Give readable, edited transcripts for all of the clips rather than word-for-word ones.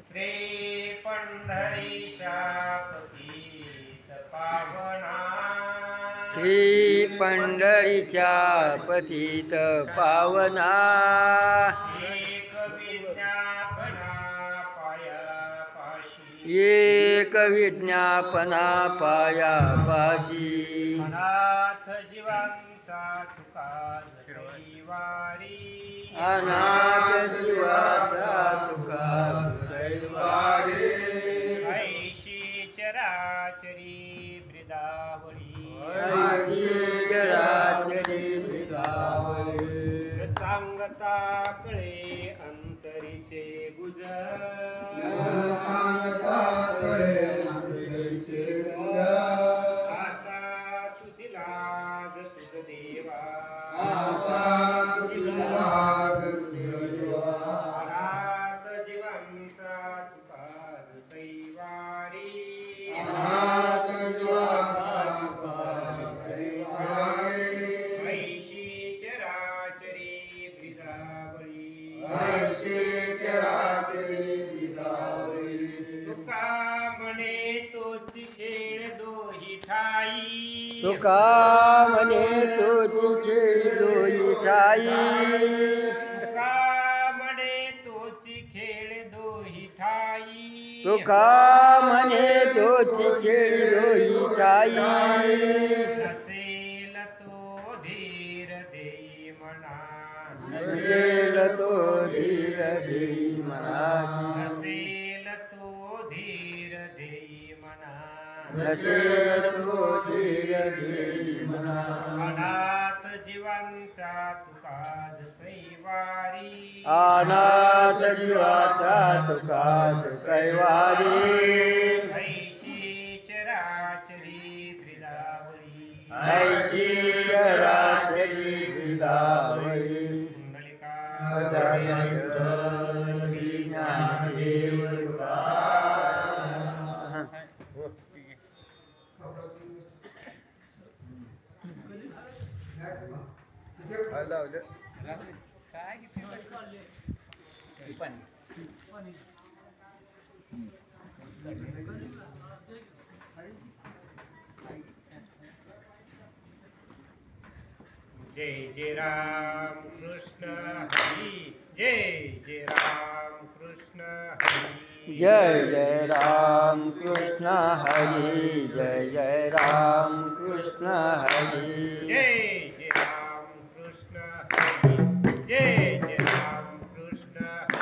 श्री पंढरीशा पतित पावना, श्री पंढरीच्या पतित पावना, एक विज्ञापना पायापाशी, एक विज्ञापना पायापाशी, अनाथ जीवांचा तुका रविवारी, अनाथ जीवाचा तुका रविवारी, ऐशी चराचरी ब्रिदावळी, ऐशी चराचरी ब्रिदावळी, सांगता कळे अंतरीचे गुजर, सांगता कळे अंतरीचे गुजर, आता तुझी लाज तुझ देवा, आता तुझी लाज तुझ देवा, अनाथ जीवांचा तुका रविवारी, अनाथ जीवाचा तुका रविवारी, ऐशी चराचरी ब्रिदावळी, ऐशी चराचरी ब्रिदावळी, तुका म्हणे तोची खेळ दोही ठाई, तुका म्हणे तोची खेळी दोही ठाई, तुका म्हणे तोची खेळ दोही ठाई, तुका म्हणे तोची खेळी दोही ठाई, नसेल तो धीर देई म्हणा, नसेल तो धीर देई मनासी, नसेल तो धीर देई म्हणा, नसेल तो धीर देई मना, अनाथ जीवांचा तुका कैवारी, अनाथ जीवाचा तुका कैवारी, ऐशी चराचरी ब्रिदावळी, ऐशी चराचरी ब्रिदावळी, कुंडलिका श्री ज्ञानदेव तुकाराम. जय जय राम कृष्ण हरी, जय जय राम कृष्ण हरी, जय जय राम कृष्ण हरी, जय जय राम कृष्ण हरी, जय जय राम कृष्ण हरी,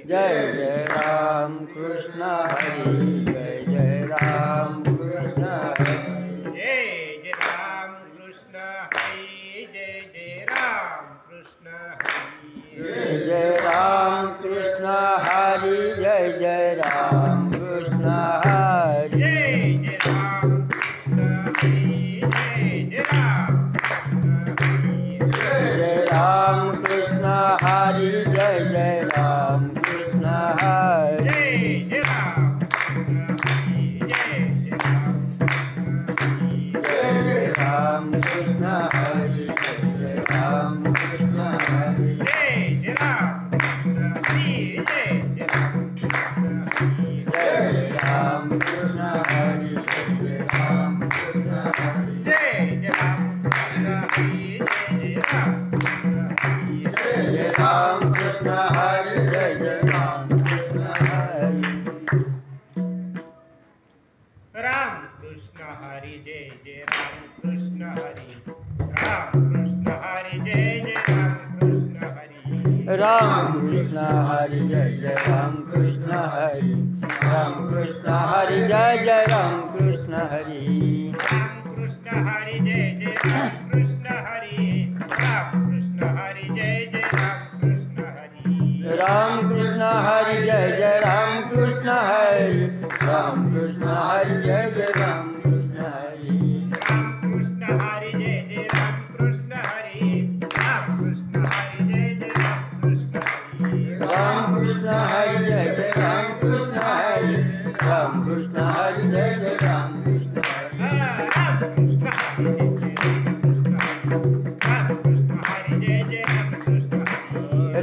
जय जय राम कृष्ण हरी, जय जय राम कृष्ण हरी, जय जय राम कृष्ण हरी, जय जय राम कृष्ण हरी, जय जय राम कृष्ण हरी, जय जय राम कृष्ण हरी, जय जय राम कृष्ण हरी, जय जय राम कृष्ण हरी, जय जय राम कृष्ण हरी, जय जय राम कृष्ण हरी, जय जय राम कृष्ण हरी, जय जय राम कृष्ण हरी, जय जय राम कृष्ण हरी, जय राम कृष्ण हरी, जय जय राम कृष्ण हरी, जय जय राम कृष्ण हरी, जय जय राम कृष्ण हरी, राम कृष्ण हरी, जय जय राम कृष्ण हरी, राम कृष्ण हरी, जय जय राम कृष्ण हरी, राम कृष्ण हरी, जय जय राम कृष्ण हरी, राम कृष्ण हरी, जय जय राम कृष्ण हरी, राम कृष्ण हरी, जय जय राम कृष्ण हरी, राम कृष्ण हरी, जय जय राम कृष्ण हरी, राम कृष्ण हरी, जय जय राम कृष्ण हरी, राम कृष्ण हरी, जय जय राम कृष्ण हरी, राम कृष्ण हरी, जय जय राम कृष्ण हरी, राम कृष्ण हरी, जय जय राम कृष्ण हरी, राम कृष्ण हरी, जय जय राम कृष्ण हरी, राम कृष्ण हरी, जय जय राम कृष्ण हरी, राम कृष्ण हरी, जय जय राम कृष्ण हरी, राम